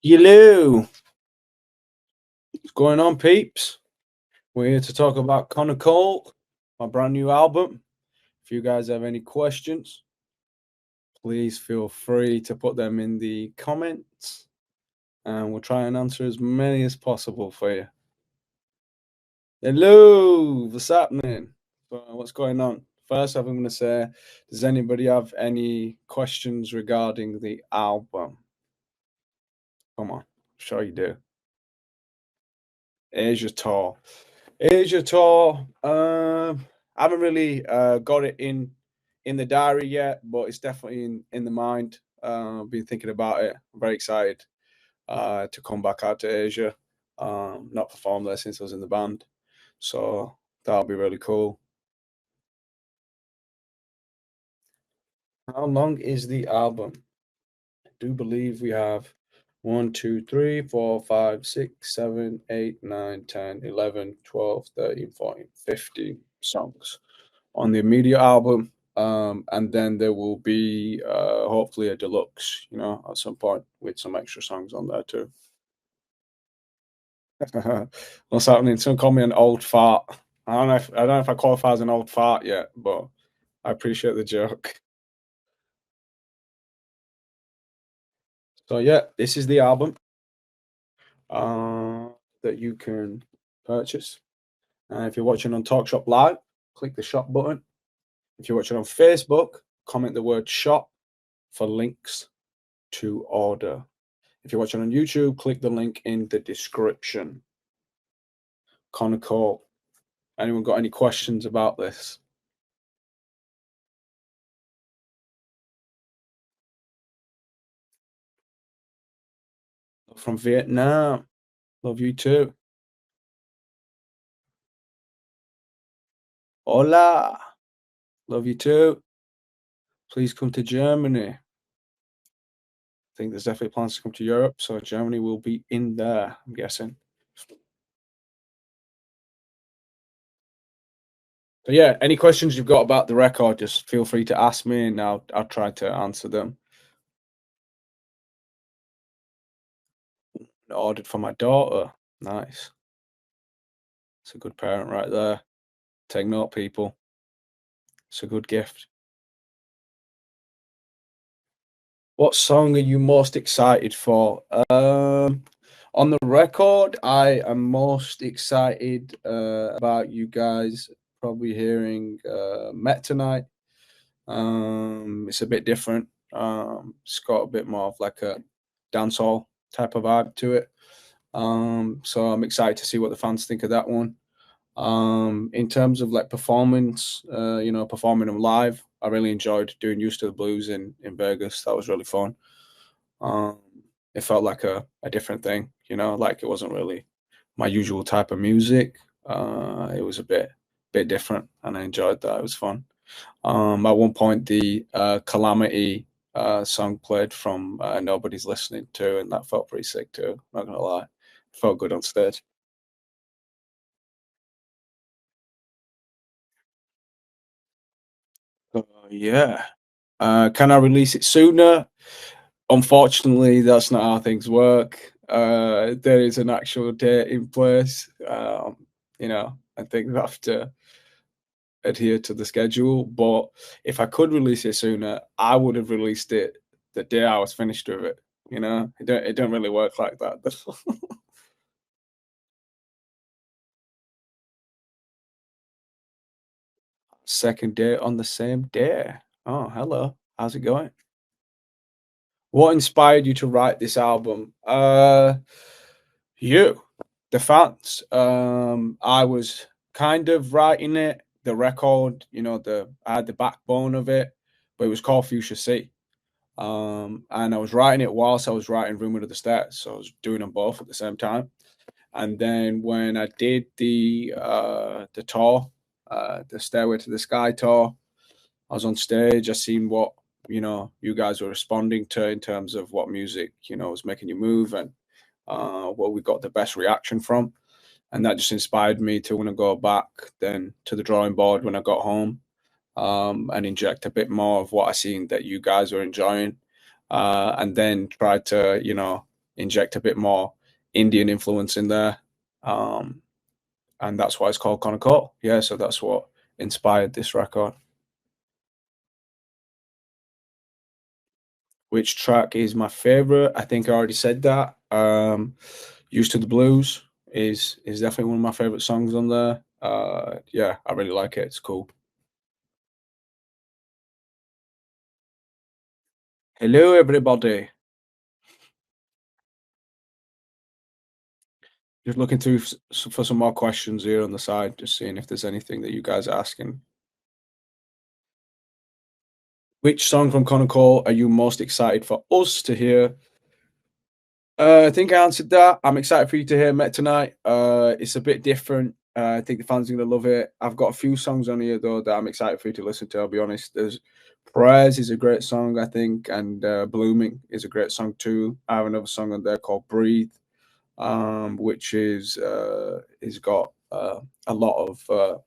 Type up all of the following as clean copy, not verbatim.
Hello, what's going on, peeps? We're here to talk about KONNAKOL, my brand new album. If you guys have any questions, please feel free to put them in the comments, and we'll try and answer as many as possible for you. Hello, what's happening? What's going on? First, I'm going to say, does anybody have any questions regarding the album? Come on, I'm sure you do. Asia tour. Asia tour. I haven't really got it in the diary yet, but it's definitely in the mind. I've been thinking about it. I'm very excited to come back out to Asia. Not performed there since I was in the band, so that'll be really cool. How long is the album? I do believe we have 1, 2, 3, 4, 5, 6, 7, 8, 9, 10, 11, 12, 13, 14, 15 songs on the immediate album. And then there will be hopefully a deluxe, at some point with some extra songs on there too. What's happening? Someone call me an old fart. I don't know if I qualify as an old fart yet, but I appreciate the joke. So yeah, this is the album uh, that you can purchase. If you're watching on TalkShopLive, click the shop button. If you're watching on Facebook, comment the word shop for links to order. If you're watching on YouTube, click the link in the description. KONNAKOL. Anyone got any questions about this? From Vietnam. Love you too. Hola. Love you too. Please come to Germany. I think there's definitely plans to come to Europe, so Germany will be in there, I'm guessing. So yeah, any questions you've got about the record, just feel free to ask me, and I'll try to answer them. Ordered for my daughter. Nice. It's a good parent right there. Take note, people. It's a good gift. What song are you most excited for? On the record, I am most excited about you guys probably hearing Met Tonight. It's a bit different. It's got a bit more of like a dancehall type of vibe to it. So I'm excited to see what the fans think of that one. In terms of like performance, performing them live, I really enjoyed doing Used to the Blues in Vegas. That was really fun. Um, it felt like a different thing, like it wasn't really my usual type of music. It was a bit different, and I enjoyed that. It was fun. At one point, the Calamity song played from Nobody's Listening too, and that felt pretty sick too. Not gonna lie, it felt good on stage. Yeah. Can I release it sooner? Unfortunately, that's not how things work. There is an actual date in place. I think we have to adhere to the schedule. But if I could release it sooner, I would have released it the day I was finished with it. It don't really work like that. Second date on the same day. Oh, hello. How's it going? What inspired you to write this album? You, the fans. I was kind of writing it, the record, I had the backbone of it, but it was called Fuchsia Sea. And I was writing it whilst I was writing Room Under the Stairs. So I was doing them both at the same time. And then when I did the tour, the Stairway to the Sky tour, I was on stage. I seen what you guys were responding to in terms of what music was making you move, and what we got the best reaction from, and that just inspired me to want to go back then to the drawing board when I got home, and inject a bit more of what I seen that you guys were enjoying, and then try to inject a bit more Indian influence in there. Um, and that's why it's called KONNAKOL. Yeah, so that's what inspired this record. Which track is my favorite? I think I already said that. Used to the Blues is definitely one of my favorite songs on there. Yeah, I really like it. It's cool. Hello, everybody. Just looking through for some more questions here on the side, just seeing if there's anything that you guys are asking. Which song from KONNAKOL are you most excited for us to hear? I think I answered that. I'm excited for you to hear Met tonight. It's a bit different. I think the fans are gonna love it. I've got a few songs on here though that I'm excited for you to listen to. I'll be honest. There's Prayers is a great song, I think, and Blooming is a great song too. I have another song on there called Breathe, which is got a lot of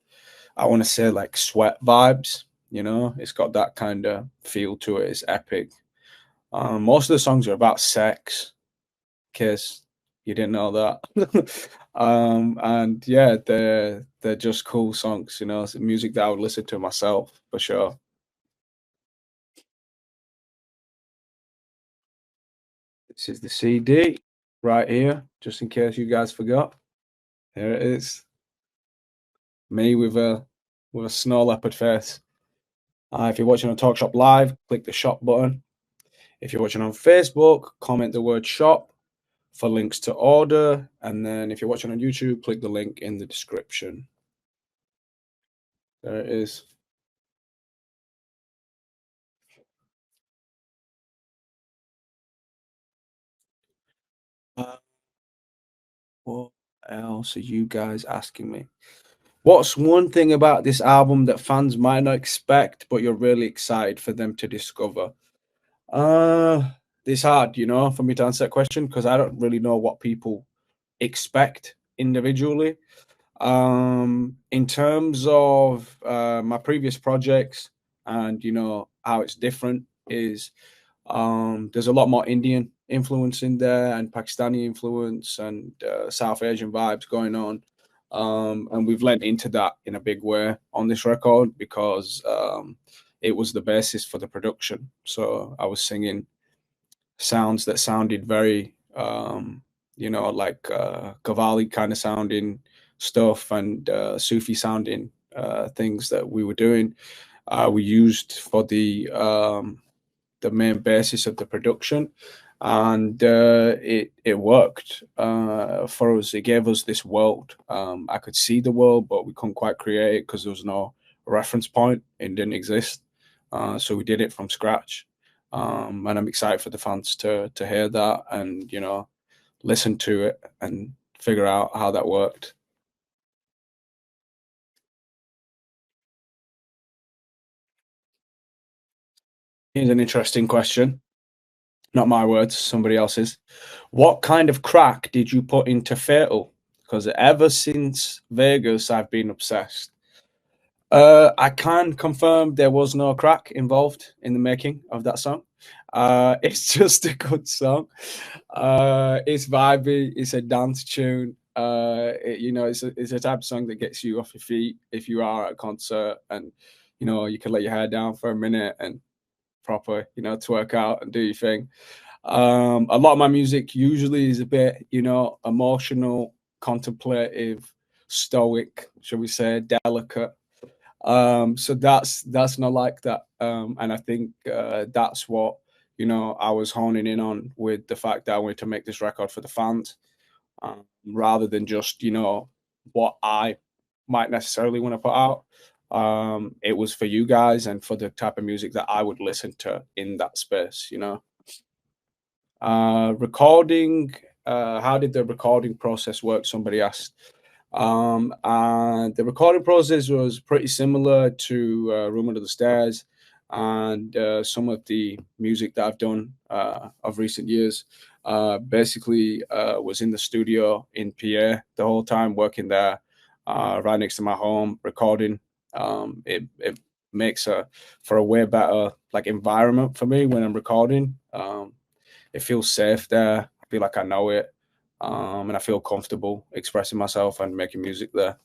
I want to say like sweat vibes. You know, it's got that kind of feel to it. It's epic. Most of the songs are about sex, case you didn't know that. And yeah, they're just cool songs. You know, it's music that I would listen to myself for sure. This is the CD right here, just in case you guys forgot. Here it is, me with a snow leopard face. If you're watching on TalkShop Live, click the shop button. If you're watching on Facebook, comment the word shop for links to order. And then if you're watching on YouTube, click the link in the description. There it is. Uh, what else are you guys asking me? What's one thing about this album that fans might not expect, but you're really excited for them to discover? Uh, it's hard, you know, for me to answer that question because I don't really know what people expect individually. In terms of my previous projects and you know how it's different is there's a lot more Indian influence in there and Pakistani influence and South Asian vibes going on. And we've lent into that in a big way on this record because it was the basis for the production. So I was singing sounds that sounded very, you know, like Qawwali kind of sounding stuff and Sufi sounding things that we were doing. We used for the main basis of the production, and it worked for us. It gave us this world. I could see the world, but we couldn't quite create it because there was no reference point. It didn't exist, so we did it from scratch. And I'm excited for the fans to hear that and you know listen to it and figure out how that worked. Here's an interesting question. Not my words, somebody else's. What kind of crack did you put into Fatal? Because ever since Vegas, I've been obsessed. I can confirm there was no crack involved in the making of that song. It's just a good song. It's vibey. It's a dance tune. You know, it's a type of song that gets you off your feet if you are at a concert, and you know you can let your hair down for a minute and proper, you know, twerk out and do your thing. A lot of my music usually is a bit, you know, emotional, contemplative, stoic, shall we say, delicate. So that's not like that. And I think that's what you know I was honing in on with the fact that I wanted to make this record for the fans, rather than just you know what I might necessarily want to put out. It was for you guys and for the type of music that I would listen to in that space. You know. Recording, how did the recording process work? Somebody asked. And the recording process was pretty similar to Room Under the Stairs and some of the music that I've done of recent years. Basically, was in the studio in PA the whole time, working there, right next to my home, recording. It makes a for a way better like environment for me when I'm recording. It feels safe there. feel like I know it, and I feel comfortable expressing myself and making music there.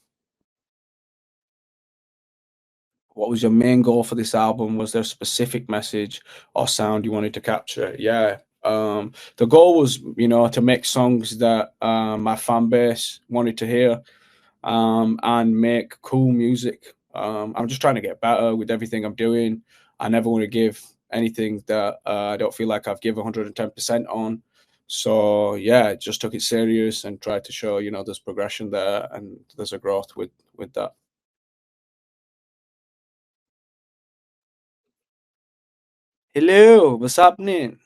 What was your main goal for this album? Was there a specific message or sound you wanted to capture? Yeah. The goal was, to make songs that my fan base wanted to hear, and make cool music. I'm just trying to get better with everything I'm doing. I never want to give anything that I don't feel like I've given 110% on. So yeah, just took it serious and tried to show, there's progression there and there's a growth with that. Hello, what's happening?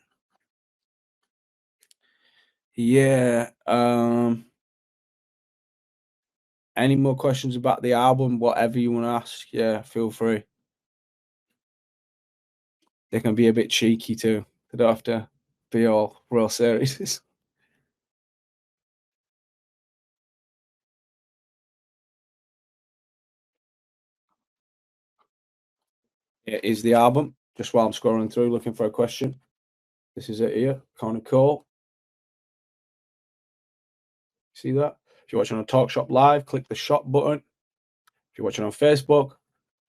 Yeah. Any more questions about the album? Whatever you want to ask, yeah, feel free. They can be a bit cheeky too. They don't have to be all real serious. It is the album. Just while I'm scrolling through looking for a question. This is it here. KONNAKOL. See that? If you're watching on TalkShopLive, click the shop button. If you're watching on Facebook,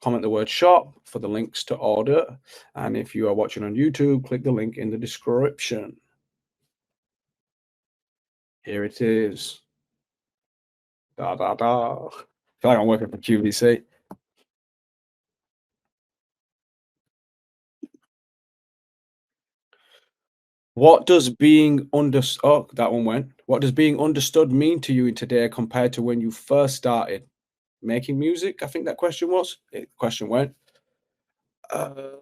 comment the word shop for the links to order. And if you are watching on YouTube, click the link in the description. Here it is. Da da da. I feel like I'm working for QVC. What does being understood? Oh, that one went. What does being understood mean to you today compared to when you first started making music? I think that question was. Question went. Uh,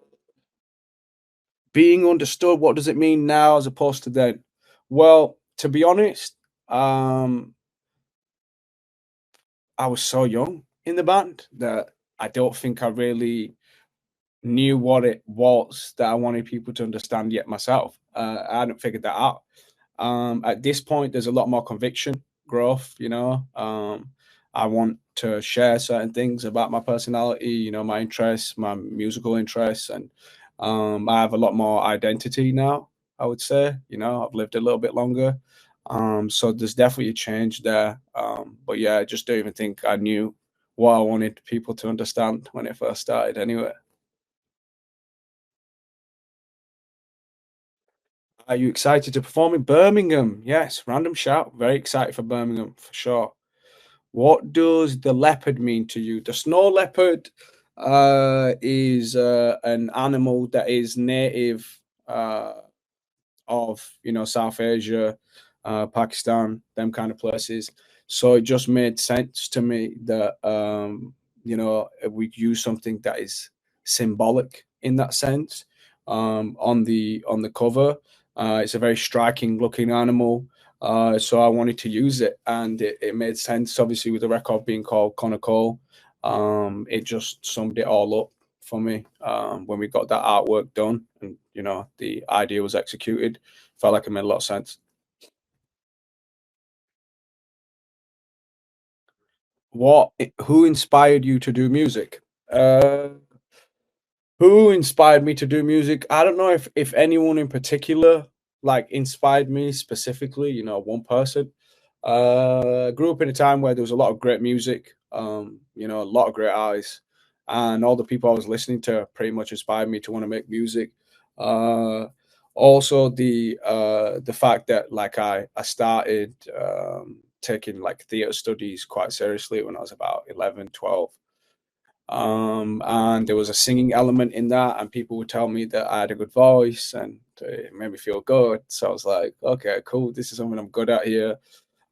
Being understood. What does it mean now as opposed to then? Well, to be honest, I was so young in the band that I don't think I really knew what it was that I wanted people to understand yet myself. I hadn't figured that out. At this point, there's a lot more conviction, growth. I want to share certain things about my personality, my interests, my musical interests, and I have a lot more identity now. I would say, I've lived a little bit longer, so there's definitely a change there. But yeah, I just don't even think I knew what I wanted people to understand when it first started. Anyway. Are you excited to perform in Birmingham? Yes, random shout. Very excited for Birmingham for sure. What does the leopard mean to you? The snow leopard is an animal that is native uh, of South Asia, Pakistan, them kind of places. So it just made sense to me that we use something that is symbolic in that sense on the cover. It's a very striking looking animal. So I wanted to use it, and it made sense. Obviously, with the record being called KONNAKOL, it just summed it all up for me when we got that artwork done, and the idea was executed. Felt like it made a lot of sense. Who inspired you to do music? Who inspired me to do music? I don't know if anyone in particular like inspired me specifically. One person. Grew up in a time where there was a lot of great music. A lot of great artists, and all the people I was listening to pretty much inspired me to want to make music. Uh, Also, the fact that like I started taking like theater studies quite seriously when I was about 11, 12, and there was a singing element in that, and people would tell me that I had a good voice, and it made me feel good. So I was like, okay, cool, this is something I'm good at here.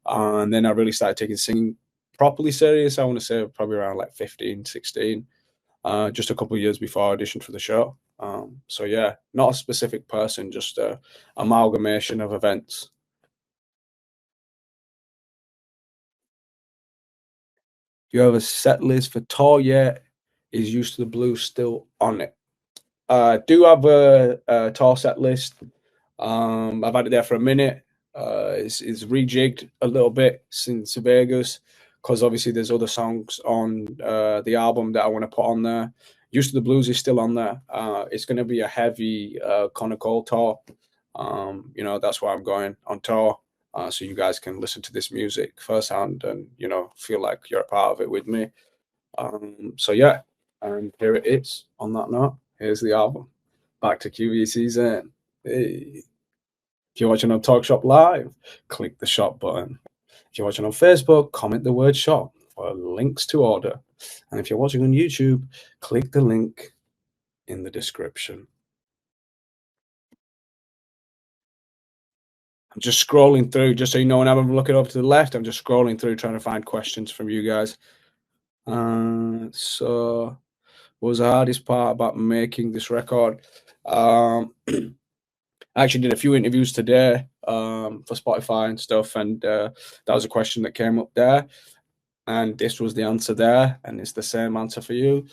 And then I really started taking singing properly serious. I want to say probably around like 15, 16, just a couple of years before I auditioned for the show. So yeah, not a specific person, just a amalgamation of events. Do you have a set list for tour yet? Is Used to the Blues still on it? Do have a tour set list. I've had it there for a minute. It's rejigged a little bit since Vegas because obviously there's other songs on the album that I want to put on there. Used to the Blues is still on there. It's going to be a heavy Connor Cole tour. You know, that's why I'm going on tour, so you guys can listen to this music firsthand and, you know, feel like you're a part of it with me. So yeah, and here it is. On that note, here's the album. Back to QVC Zayn. Hey. If you're watching on TalkShop Live, click the shop button. If you're watching on Facebook, comment the word shop for links to order. And if you're watching on YouTube, click the link in the description. I'm just scrolling through, just so you know, when I'm looking over to the left, I'm just scrolling through trying to find questions from you guys. So, what was the hardest part about making this record? I actually did a few interviews today for Spotify and stuff, and that was a question that came up there, and this was the answer there, and it's the same answer for you.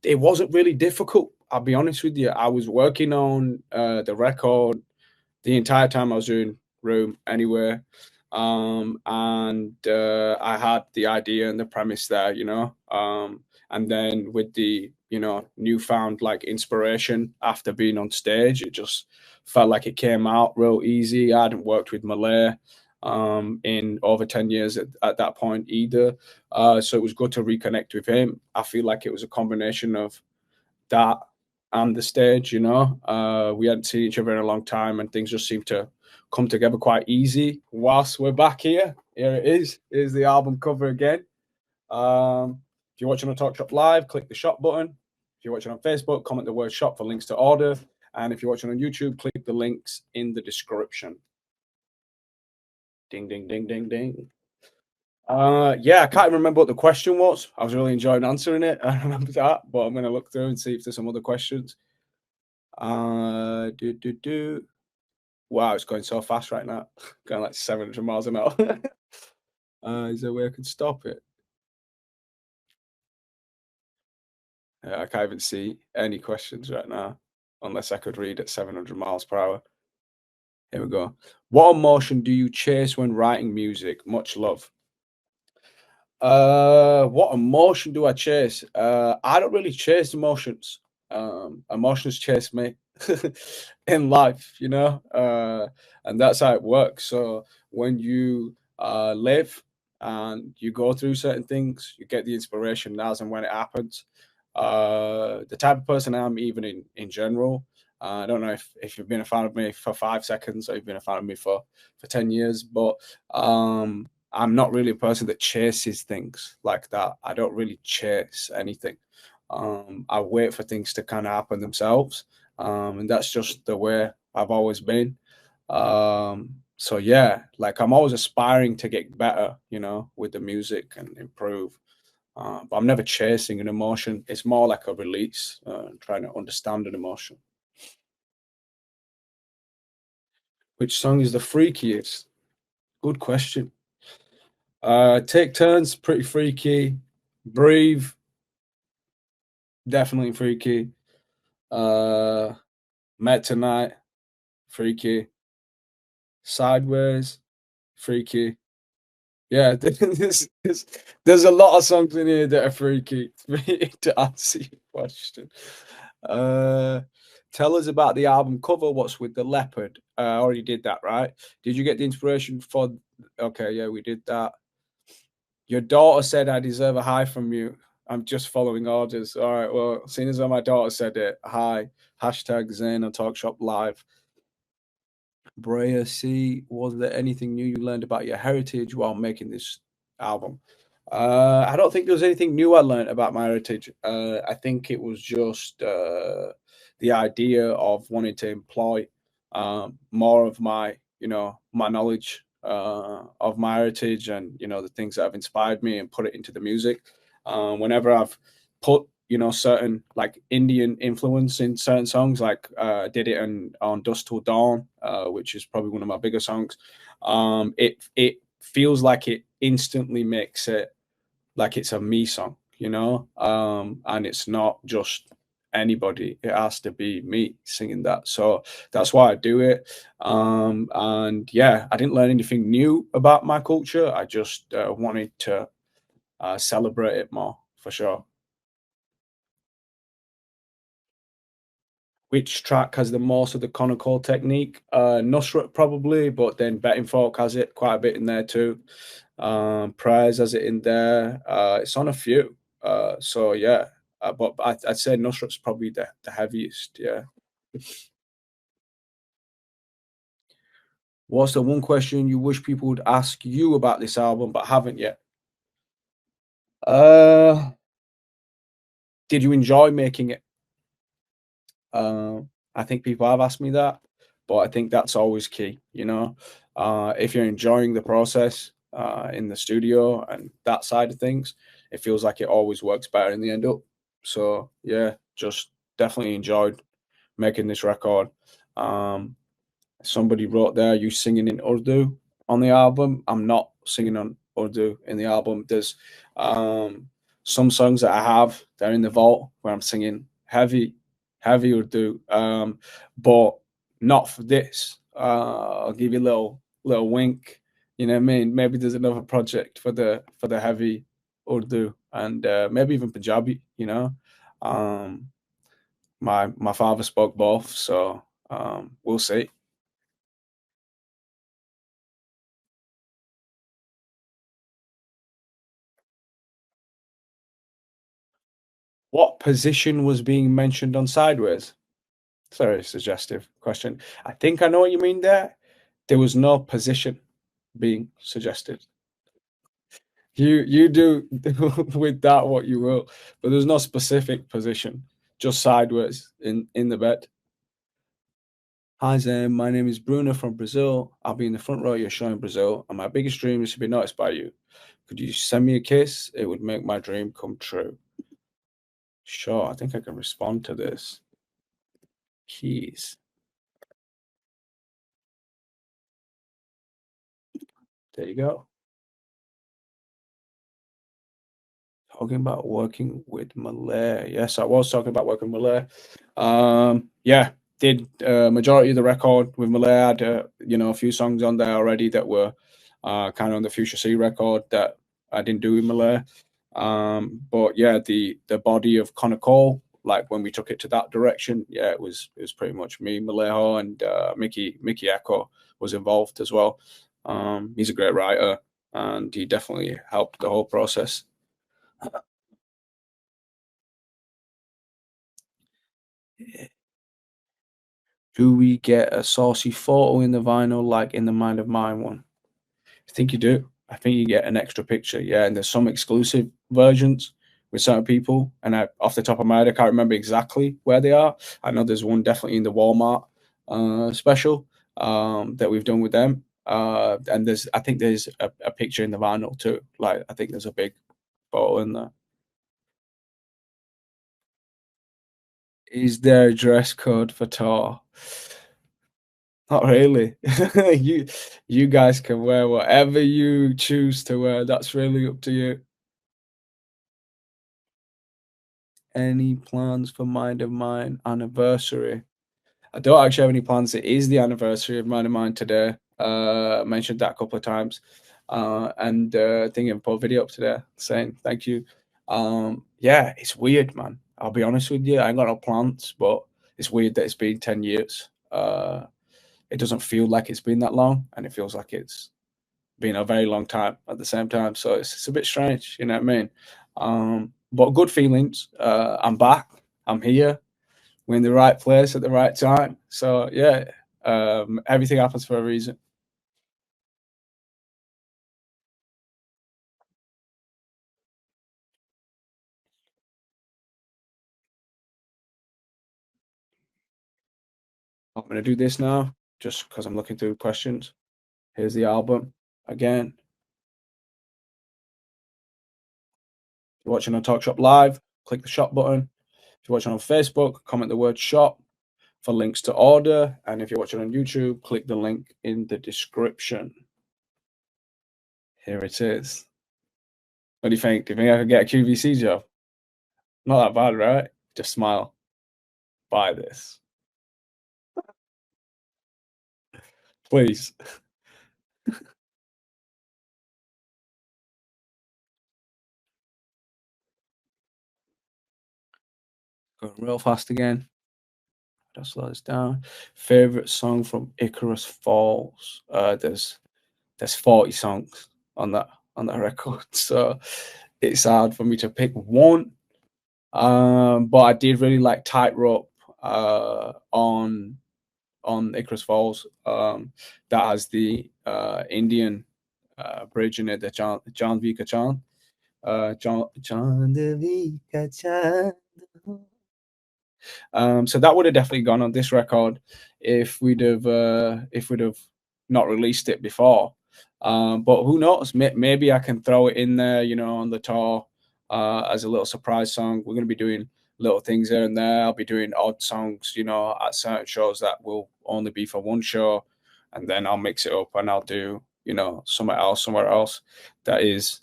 It wasn't really difficult. I'll be honest with you. I was working on the record the entire time I was doing Room anyway. And I had the idea and the premise there, you know. And then with the, you know, newfound like inspiration after being on stage, it just felt like it came out real easy. I hadn't worked with Malay in over 10 years at that point either. So it was good to reconnect with him. I feel like it was a combination of that and the stage, you know. We hadn't seen each other in a long time, and things just seemed to come together quite easy. Whilst we're back here, here it is. Here's the album cover again. If you're watching on TalkShop Live, click the shop button. If you're watching on Facebook, comment the word shop for links to order. And if you're watching on YouTube, click the links in the description. Ding, ding, ding, ding, ding. Yeah, I can't remember what the question was. I was really enjoying answering it. I remember that, but I'm going to look through and see if there's some other questions. Do do do. Wow, it's going so fast right now. Going like 700 miles an hour. Is there a way I can stop it? Yeah, I can't even see any questions right now, unless I could read at 700 miles per hour. Here we go. What emotion do you chase when writing music? Much love. What emotion do I chase? I don't really chase emotions. Emotions chase me in life, you know, and that's how it works. So when you live and you go through certain things, you get the inspiration as and when it happens. The type of person I am, even in general. I don't know if you've been a fan of me for 5 seconds or you've been a fan of me for 10 years, but I'm not really a person that chases things like that. I don't really chase anything. I wait for things to kind of happen themselves, and that's just the way I've always been. So yeah, like I'm always aspiring to get better, you know, with the music and improve. But I'm never chasing an emotion. It's more like a release, trying to understand an emotion. Which song is the freakiest? Good question. Take turns, pretty freaky. Breathe, definitely freaky. Uh, Met tonight, freaky. Sideways, freaky. Yeah, there's a lot of songs in here that are freaky to answer your question. Uh, Tell us about the album cover. What's with the leopard? I already did that, right? Did you get the inspiration for? Okay, yeah, we did that. Your daughter said I deserve a hi from you. I'm just following orders. All right. Well, seeing as though my daughter said it, hi. Hashtag Zayn on TalkShop Live. Brea C, was there anything new you learned about your heritage while making this album? I don't think there was anything new I learned about my heritage. I think it was just the idea of wanting to employ more of my, you know, my knowledge of my heritage and, you know, the things that have inspired me and put it into the music. Whenever I've put, you know, certain like Indian influence in certain songs, like did it on Dust Till Dawn, which is probably one of my bigger songs. It feels like it instantly makes it like it's a me song, you know, and it's not just anybody. It has to be me singing that. So that's why I do it. And yeah, I didn't learn anything new about my culture. I just wanted to celebrate it more for sure. Which track has the most of the KONNAKOL technique? Nusrat probably, but then Betting Folk has it quite a bit in there too. Prayers has it in there. It's on a few. So yeah, but I'd say Nusrat's probably the heaviest. Yeah. What's the one question you wish people would ask you about this album but haven't yet? Uh, did you enjoy making it? I think people have asked me that, but I think that's always key. If you're enjoying the process in the studio and that side of things, it feels like it always works better in the end up. So yeah, just definitely enjoyed making this record. Um, Somebody wrote there, you singing in Urdu on the album. I'm not singing on Urdu in the album. There's um, some songs that I have, they're in the vault where I'm singing heavy Urdu, but not for this. I'll give you a little wink. You know what I mean? Maybe there's another project for the heavy Urdu and maybe even Punjabi. My father spoke both, so we'll see. What position was being mentioned on Sideways? Sorry, suggestive question. I think I know what you mean there. There was no position being suggested. You do with that what you will, but there's no specific position, just sideways in the bed. Hi Zayn, my name is Bruno from Brazil. I'll be in the front row of your show in Brazil, and my biggest dream is to be noticed by you. Could you send me a kiss? It would make my dream come true. Sure, I think I can respond to this. Keys. There you go. Talking about working with Malay. Yes, I was talking about working with Malay. Yeah, did majority of the record with Malay. I had a few songs on there already that were kind of on the Future C record that I didn't do with Malay. But yeah, the body of KONNAKOL, like when we took it to that direction, yeah, it was pretty much me, Malejo, and Mickey Echo was involved as well. He's a great writer, and he definitely helped the whole process. Do we get a saucy photo in the vinyl like in the Mind of Mine one? I think you do. I think you get an extra picture, yeah. And there's some exclusive versions with certain people. And off the top of my head, I can't remember exactly where they are. I know there's one definitely in the Walmart special that we've done with them. And I think there's a picture in the vinyl too. Like I think there's a big photo in there. Is there a dress code for tour? Not really. you you guys can wear whatever you choose to wear. That's really up to you. Any plans for Mind of Mine anniversary? I don't actually have any plans. It is the anniversary of Mind of Mine today. I mentioned that a couple of times. And thinking of put a video up today saying thank you. Yeah, it's weird, man. I'll be honest with you. I ain't got no plans, but it's weird that it's been 10 years. It doesn't feel like it's been that long, and it feels like it's been a very long time at the same time. So it's a bit strange, you know what I mean? But good feelings. I'm back. I'm here. We're in the right place at the right time. So yeah, everything happens for a reason. I'm gonna do this now, just because I'm looking through questions. Here's the album again. If you're watching on TalkShop Live, click the shop button. If you're watching on Facebook, comment the word shop for links to order. And if you're watching on YouTube, click the link in the description. Here it is. What do you think? Do you think I could get a QVC job? Not that bad, right? Just smile. Buy this. Please. Going real fast again. Just slow this down. Favorite song from Icarus Falls. There's 40 songs on that record, so it's hard for me to pick one. But I did really like Tightrope on Icarus Falls. That has the Indian bridge in it, the John Vika Chan. John Vika Chan. So that would have definitely gone on this record if we'd have not released it before. But who knows? Maybe I can throw it in there, on the tour as a little surprise song. We're going to be doing little things here and there. I'll be doing odd songs, at certain shows that will only be for one show, and then I'll mix it up and I'll do, somewhere else that is,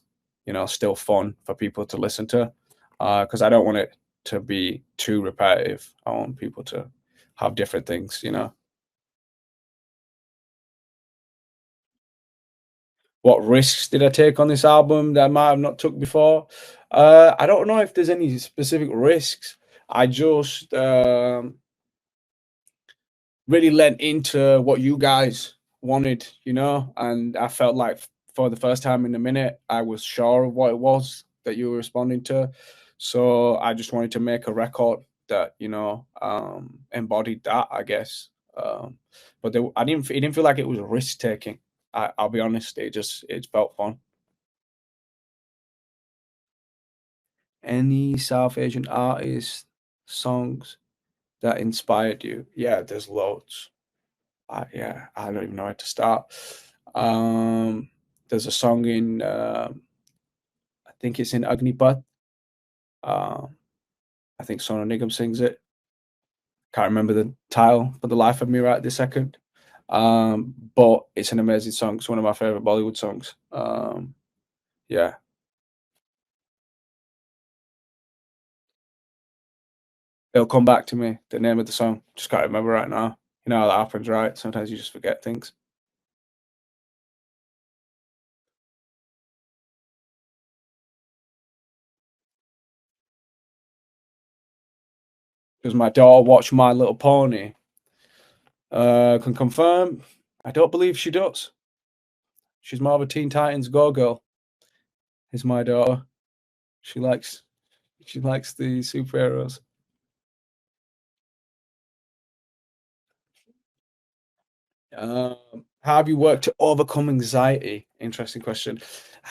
still fun for people to listen to. Because I don't want it to be too repetitive. I want people to have different things. What risks did I take on this album that I might have not took before? I don't know if there's any specific risks. I just really lent into what you guys wanted, and I felt like for the first time in a minute, I was sure of what it was that you were responding to. So I just wanted to make a record that embodied that, I guess. But I didn't. It didn't feel like it was risk taking. I'll be honest. It felt fun. Any South Asian artist songs that inspired you? Yeah, there's loads. Yeah, I don't even know where to start. Um, there's a song in I think it's in Agnipath. Um, I think Sonu Nigam sings it. Can't remember the title for the life of me right this second. But it's an amazing song. It's one of my favorite Bollywood songs. Yeah, it'll come back to me. The name of the song, just can't remember right now. You know how that happens, right? Sometimes you just forget things. Does my daughter watch My Little Pony? Can confirm. I don't believe she does. She's more of a Teen Titans Go girl. Is my daughter. She likes she likes the superheroes. How have you worked to overcome anxiety? Interesting question.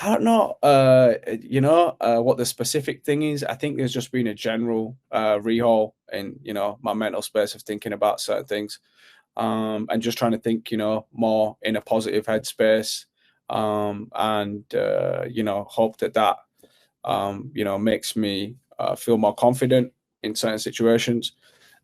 I don't know, what the specific thing is. I think there's just been a general rehaul in, my mental space of thinking about certain things, and just trying to think, more in a positive headspace, and hope that makes me feel more confident in certain situations.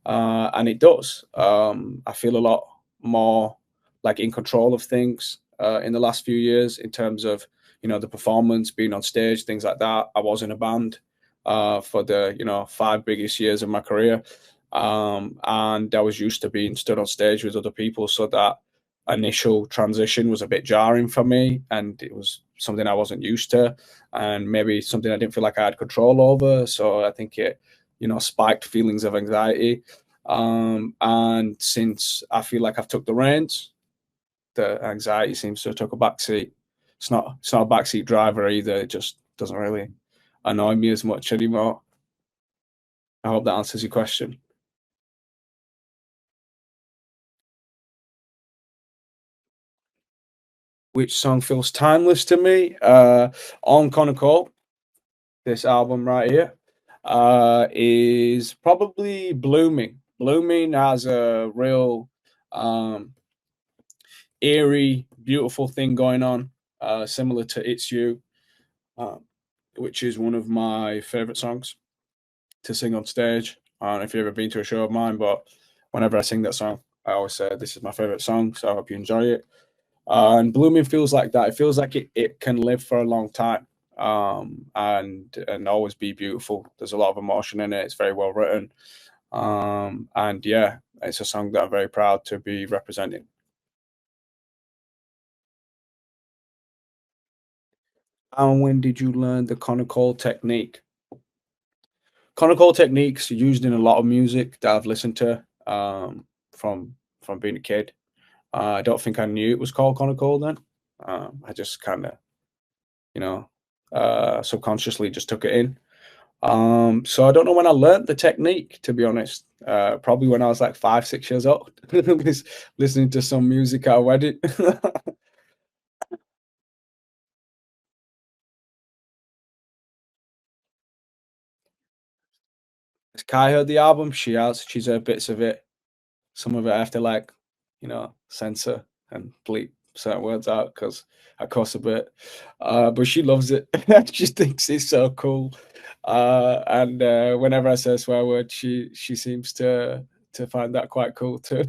And it does. I feel a lot more like in control of things in the last few years in terms of the performance, being on stage, things like that. I was in a band for the 5 biggest years of my career, and I was used to being stood on stage with other people, so that initial transition was a bit jarring for me, and it was something I wasn't used to, and maybe something I didn't feel like I had control over. So I think it spiked feelings of anxiety. And since I feel like I've took the reins, the anxiety seems to have took a backseat. It's not a backseat driver either. It just doesn't really annoy me as much anymore. I hope that answers your question. Which song feels timeless to me? On KONNAKOL, this album right here, is probably Blooming. Blooming has a real um, eerie, beautiful thing going on, similar to It's You, um, which is one of my favorite songs to sing on stage. I don't know if you've ever been to a show of mine, but whenever I sing that song, I always say this is my favorite song. So I hope you enjoy it. And Blooming feels like that. It feels like it can live for a long time, and always be beautiful. There's a lot of emotion in it. It's very well written. And yeah, it's a song that I'm very proud to be representing. And when did you learn the conical technique? Conical techniques used in a lot of music that I've listened to. from being a kid. I don't think I knew it was called KONNAKOL then. I just kind of, you know, subconsciously just took it in. So I don't know when I learnt the technique, to be honest. Probably when I was like 5, 6 years old, listening to some music at a wedding. Has Kai heard the album? She has. She's heard bits of it. Some of it I have to like, censor and bleep certain words out because I cuss a bit. But she loves it. She thinks it's so cool. And whenever I say a swear word, she seems to find that quite cool too.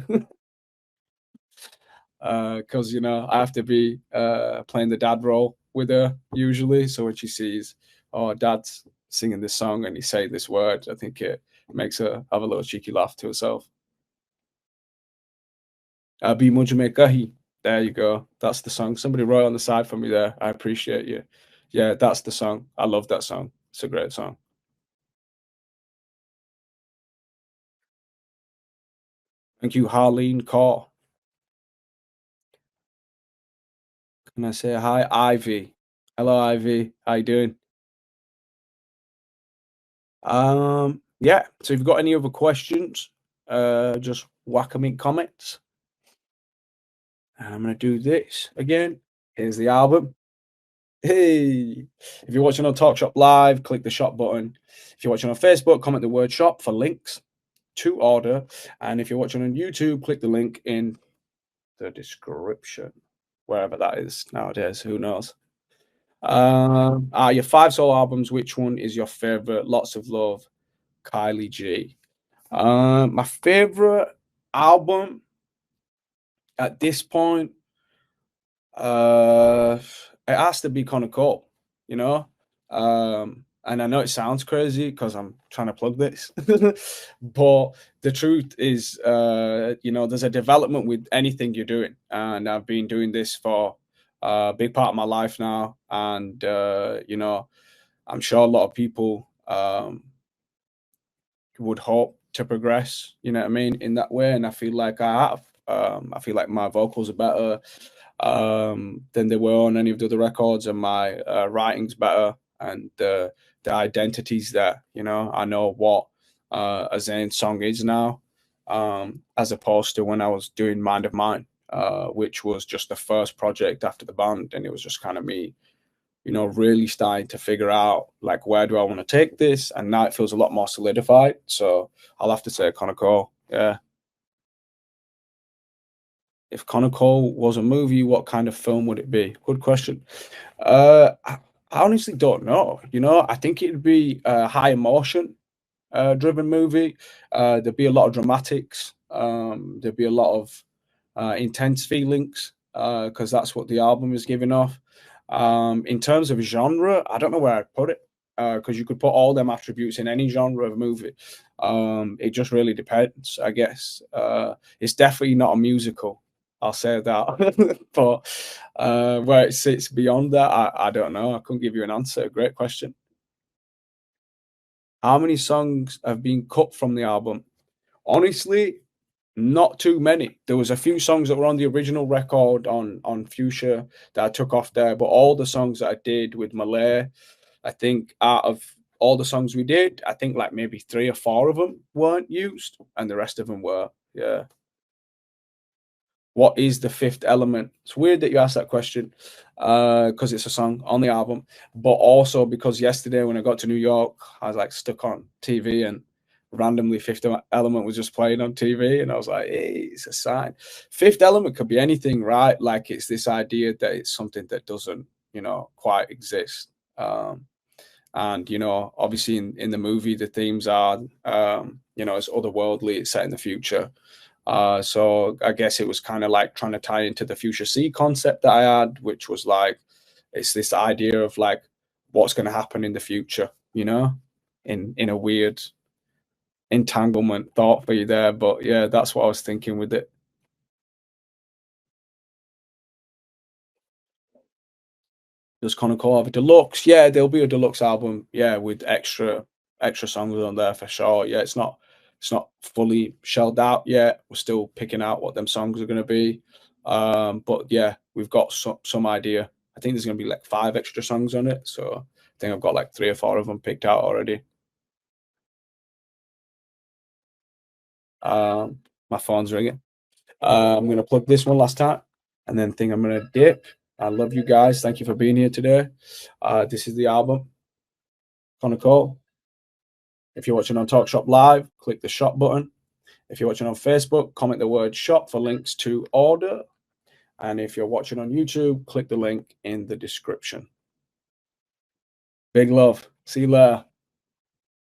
Because I have to be playing the dad role with her usually. So when she sees, oh, dad's singing this song and he's saying this word, I think it makes her have a little cheeky laugh to herself. Be Mujamekahi. There you go. That's the song. Somebody wrote on the side for me there. I appreciate you. Yeah, that's the song. I love that song. It's a great song. Thank you, Harleen Kaur. Can I say hi, Ivy? Hello, Ivy. How you doing? Yeah. So if you've got any other questions, just whack them in comments. And I'm gonna do this again. Here's the album. Hey, if you're watching on TalkShop Live, click the shop button. If you're watching on Facebook, comment the word shop for links to order. And if you're watching on YouTube, click the link in the description, wherever that is nowadays. Who knows? Your 5 solo albums. Which one is your favorite? Lots of love, Kylie G. My favorite album at this point, uh, it has to be KONNAKOL, you know. And I know it sounds crazy because I'm trying to plug this, but the truth is, there's a development with anything you're doing, and I've been doing this for a big part of my life now, and I'm sure a lot of people would hope to progress, you know what I mean, in that way. And I feel like I have. I feel like my vocals are better than they were on any of the other records, and my writing's better, and the identity's there. I know what a Zayn song is now, as opposed to when I was doing Mind of Mine, which was just the first project after the band, and it was just kind of me really starting to figure out like where do I want to take this, and now it feels a lot more solidified. So I'll have to say KONNAKOL. Yeah. If KONNAKOL was a movie, what kind of film would it be? Good question. I honestly don't know. I think it'd be a high emotion driven movie. There'd be a lot of dramatics. There'd be a lot of intense feelings because that's what the album is giving off. In terms of genre, I don't know where I'd put it because you could put all them attributes in any genre of movie. It just really depends, I guess. It's definitely not a musical. I'll say that, but where it sits beyond that, I don't know. I couldn't give you an answer. Great question. How many songs have been cut from the album? Honestly, not too many. There was a few songs that were on the original record on Fuchsia that I took off there, but all the songs that I did with Malay, I think out of all the songs we did, I think like maybe 3 or 4 of them weren't used, and the rest of them were. Yeah. What is the fifth element? It's weird that you asked that question because it's a song on the album, but also because yesterday when I got to New York, I was like stuck on TV and randomly Fifth Element was just playing on TV, and I was like, hey, it's a sign. Fifth Element could be anything, right? Like it's this idea that it's something that doesn't, quite exist. And obviously in the movie, the themes are, it's otherworldly, it's set in the future. So I guess it was kind of like trying to tie into the Future C concept that I had, which was like, it's this idea of like what's going to happen in the future, in a weird entanglement thought for you there. But yeah, that's what I was thinking with it. Does KONNAKOL have a deluxe? Yeah, there'll be a deluxe album. Yeah, with extra songs on there for sure. Yeah, It's not fully shelled out yet. We're still picking out what them songs are going to be. But yeah, we've got some idea. I think there's going to be like 5 extra songs on it. So I think I've got like 3 or 4 of them picked out already. My phone's ringing. I'm going to plug this one last time and then think I'm going to dip. I love you guys. Thank you for being here today. This is the album, KONNAKOL. If you're watching on TalkShop Live, click the shop button. If you're watching on Facebook, comment the word shop for links to order. And if you're watching on YouTube, click the link in the description. Big love. See you later.